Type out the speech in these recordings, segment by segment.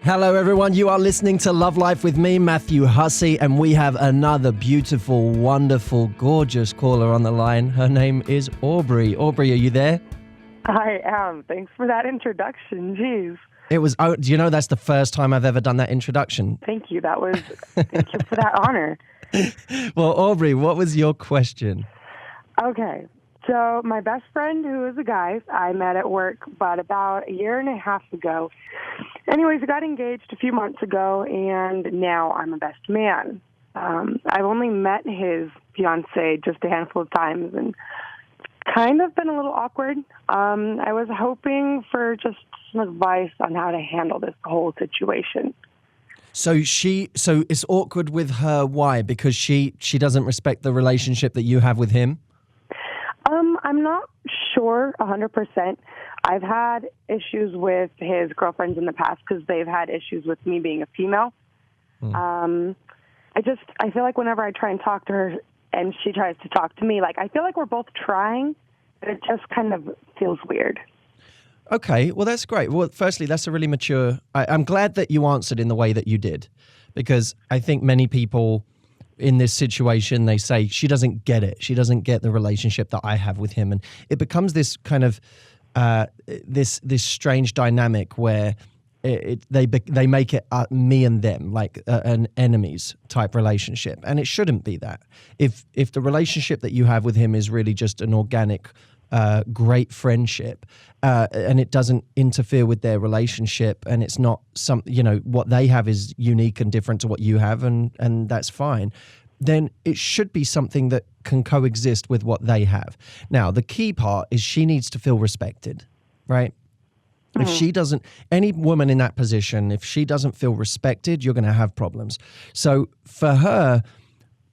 Hello, everyone. You are listening to Love Life with me, Matthew Hussey, and we have another beautiful, wonderful, gorgeous caller on the line. Her name is Aubrey. Aubrey, are you there? I am. Thanks for that introduction. Jeez. It was. Oh, do you know that's the first time I've ever done that introduction? Thank you. Thank you for that honor. Well, Aubrey, what was your question? Okay. So my best friend, who is a guy, I met at work, but about a year and a half ago. Anyways, I got engaged a few months ago, and now I'm a best man. I've only met his fiancée just a handful of times, and kind of been a little awkward. I was hoping for just some advice on how to handle this whole situation. So it's awkward with her. Why? Because she doesn't respect the relationship that you have with him? I'm not sure 100%. I've had issues with his girlfriends in the past because they've had issues with me being a female. I feel like whenever I try and talk to her and she tries to talk to me, like I feel like we're both trying, but it just kind of feels weird. Okay, well, that's great. Well, firstly, that's a really mature... I'm glad that you answered in the way that you did, because I think many people in this situation, they say, she doesn't get it. She doesn't get the relationship that I have with him. And it becomes this kind of, this strange dynamic where they make it me and them, like an enemies type relationship. And it shouldn't be that. If the relationship that you have with him is really just an organic, great friendship, and it doesn't interfere with their relationship, and it's not what they have is unique and different to what you have, and that's fine, then it should be something that can coexist with what they have. Now, the key part is she needs to feel respected, right? Mm-hmm. If she doesn't, any woman in that position, if she doesn't feel respected, you're going to have problems. So for her,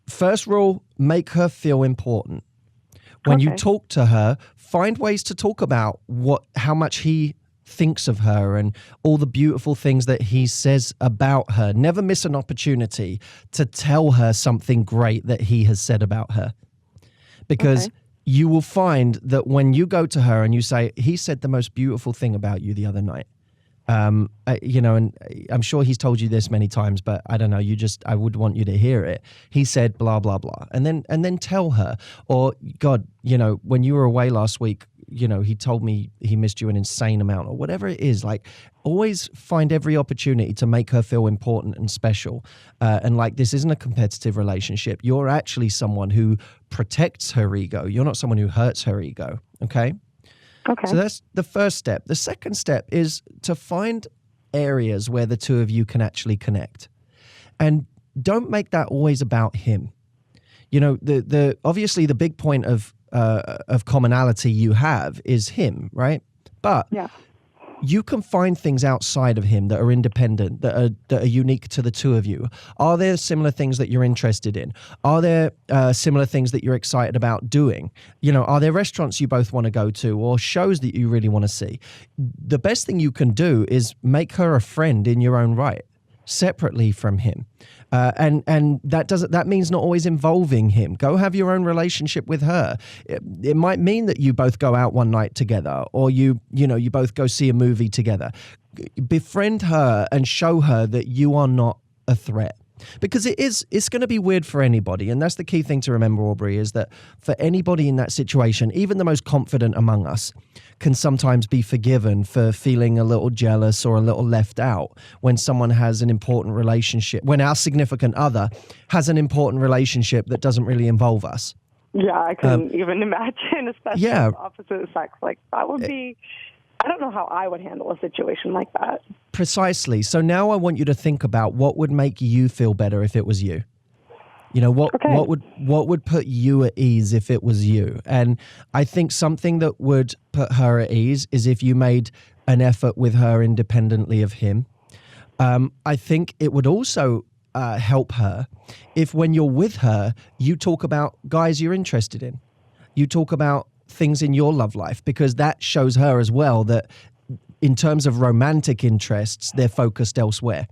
first rule, make her feel important. When you talk to her, find ways to talk about how much he thinks of her and all the beautiful things that he says about her. Never miss an opportunity to tell her something great that he has said about her. Because you will find that when you go to her and you say, he said the most beautiful thing about you the other night. And I'm sure he's told you this many times, but I don't know, I would want you to hear it. He said blah, blah, blah. And then tell her, or God, when you were away last week, he told me he missed you an insane amount, or whatever it is. Like, always find every opportunity to make her feel important and special. And like, this isn't a competitive relationship. You're actually someone who protects her ego. You're not someone who hurts her ego. Okay. Okay. So that's the first step. The second step is to find areas where the two of you can actually connect. And don't make that always about him. Obviously the big point of commonality you have is him, right? But you can find things outside of him that are independent, that are unique to the two of you. Are there similar things that you're interested in? Are there similar things that you're excited about doing? Are there restaurants you both want to go to, or shows that you really want to see? The best thing you can do is make her a friend in your own right, separately from him. And that means not always involving him. Go have your own relationship with her. It might mean that you both go out one night together, or you both go see a movie together. Befriend her and show her that you are not a threat. Because it's going to be weird for anybody. And that's the key thing to remember, Aubrey, is that for anybody in that situation, even the most confident among us can sometimes be forgiven for feeling a little jealous or a little left out when someone has an important relationship, when our significant other has an important relationship that doesn't really involve us. Yeah, I couldn't even imagine, especially with opposite sex. Like, that would be... I don't know how I would handle a situation like that. Precisely. So now I want you to think about what would make you feel better if it was you. What would put you at ease if it was you? And I think something that would put her at ease is if you made an effort with her independently of him. I think it would also help her if, when you're with her, you talk about guys you're interested in. You talk about things in your love life, because that shows her as well that in terms of romantic interests, they're focused elsewhere.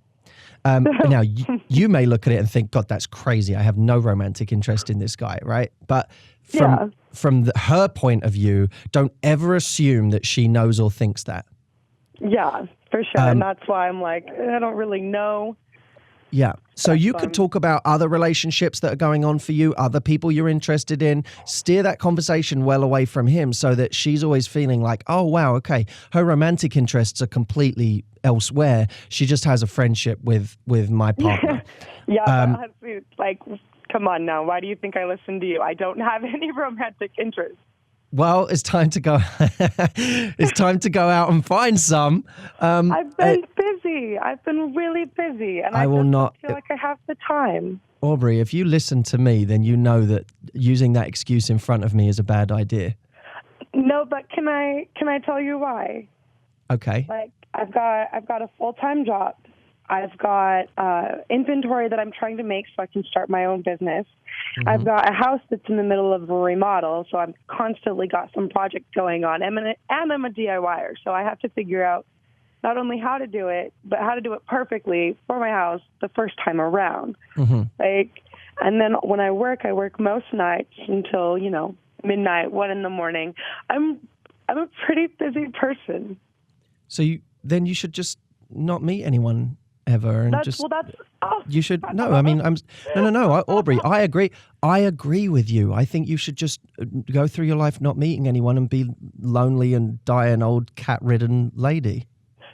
Now, you may look at it and think, God, that's crazy. I have no romantic interest in this guy, right? But from her point of view, don't ever assume that she knows or thinks that. Yeah, for sure. And that's why I'm like, I don't really know. Yeah. So you could talk about other relationships that are going on for you, other people you're interested in, steer that conversation well away from him so that she's always feeling like, oh, wow, okay, her romantic interests are completely elsewhere. She just has a friendship with my partner. Yeah, but like, come on now. Why do you think I listen to you? I don't have any romantic interests. Well, it's time to go. It's time to go out and find some. I've been busy. I've been really busy, and I will not feel like I have the time. Aubrey, if you listen to me, then you know that using that excuse in front of me is a bad idea. No, but can I tell you why? Okay. Like I've got a full-time job. I've got inventory that I'm trying to make so I can start my own business. Mm-hmm. I've got a house that's in the middle of a remodel, so I'm constantly got some projects going on. And I'm a DIYer, so I have to figure out not only how to do it, but how to do it perfectly for my house the first time around. Mm-hmm. And then when I work most nights until, midnight, 1 a.m. I'm a pretty busy person. So you should just not meet anyone ever, and you should no. I mean, no. Aubrey, I agree with you. I think you should just go through your life not meeting anyone and be lonely and die an old cat-ridden lady.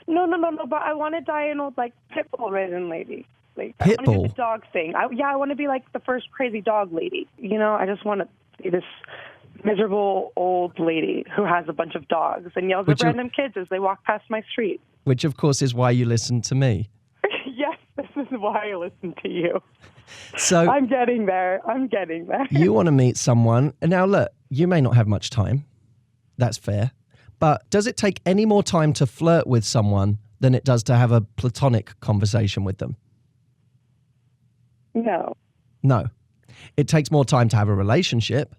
No. But I want to die an old pitbull-ridden lady. Pitbull? I want to do the dog thing. I want to be like the first crazy dog lady. I just want to be this miserable old lady who has a bunch of dogs and yells at random kids as they walk past my street. Which, of course, is why you listen to me. Yes, this is why I listen to you. So I'm getting there. You want to meet someone. And now, look, you may not have much time. That's fair. But does it take any more time to flirt with someone than it does to have a platonic conversation with them? No. It takes more time to have a relationship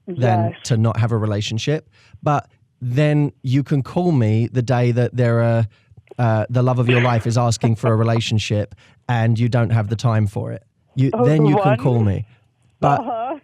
than to not have a relationship. But then you can call me the day that the love of your life is asking for a relationship and you don't have the time for it. Then you can call me. But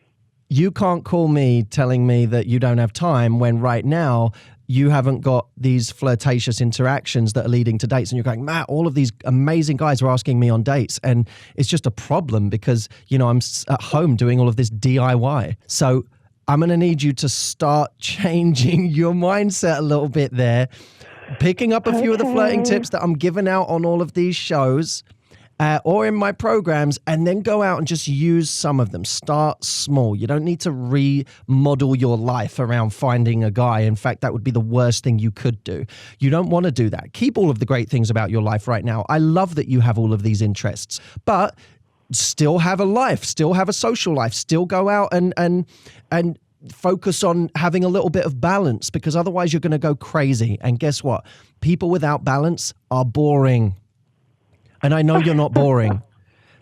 you can't call me telling me that you don't have time when right now you haven't got these flirtatious interactions that are leading to dates. And you're going, Matt, all of these amazing guys are asking me on dates. And it's just a problem because, I'm at home doing all of this DIY. So I'm going to need you to start changing your mindset a little bit there, picking up a few of the flirting tips that I'm giving out on all of these shows or in my programs, and then go out and just use some of them. Start small. You don't need to remodel your life around finding a guy. In fact, that would be the worst thing you could do. You don't want to do that. Keep all of the great things about your life right now. I love that you have all of these interests, but still have a life, still have a social life, still go out and focus on having a little bit of balance, because otherwise you're going to go crazy. And guess what? People without balance are boring. And I know you're not boring.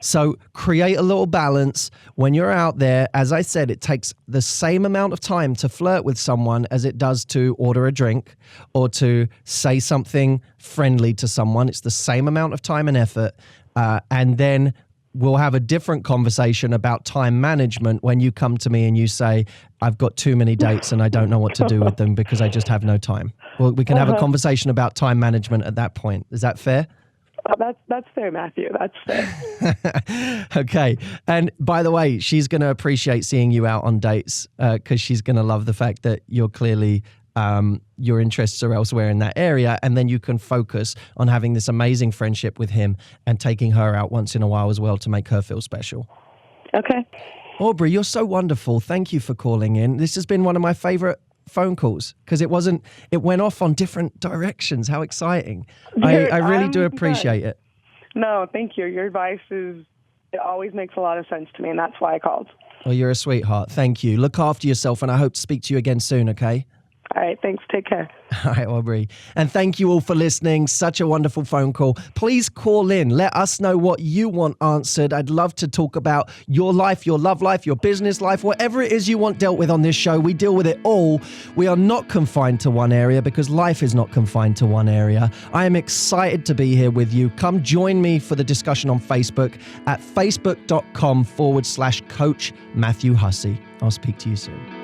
So create a little balance when you're out there. As I said, it takes the same amount of time to flirt with someone as it does to order a drink or to say something friendly to someone. It's the same amount of time and effort. And then we'll have a different conversation about time management when you come to me and you say, I've got too many dates and I don't know what to do with them because I just have no time. Well, we can have a conversation about time management at that point. Is that fair? That's fair, Matthew. That's fair. Okay. And by the way, she's going to appreciate seeing you out on dates because she's going to love the fact that you're clearly your interests are elsewhere in that area, and then you can focus on having this amazing friendship with him and taking her out once in a while as well to make her feel special. Okay. Aubrey, you're so wonderful. Thank you for calling in. This has been one of my favorite phone calls because it went off on different directions. How exciting. I really do appreciate it. No, thank you. Your advice it always makes a lot of sense to me, and that's why I called. Well, you're a sweetheart. Thank you. Look after yourself, and I hope to speak to you again soon, okay? All right, thanks. Take care. All right, Aubrey. And thank you all for listening. Such a wonderful phone call. Please call in. Let us know what you want answered. I'd love to talk about your life, your love life, your business life, whatever it is you want dealt with on this show. We deal with it all. We are not confined to one area because life is not confined to one area. I am excited to be here with you. Come join me for the discussion on Facebook at facebook.com/Coach Matthew Hussey. I'll speak to you soon.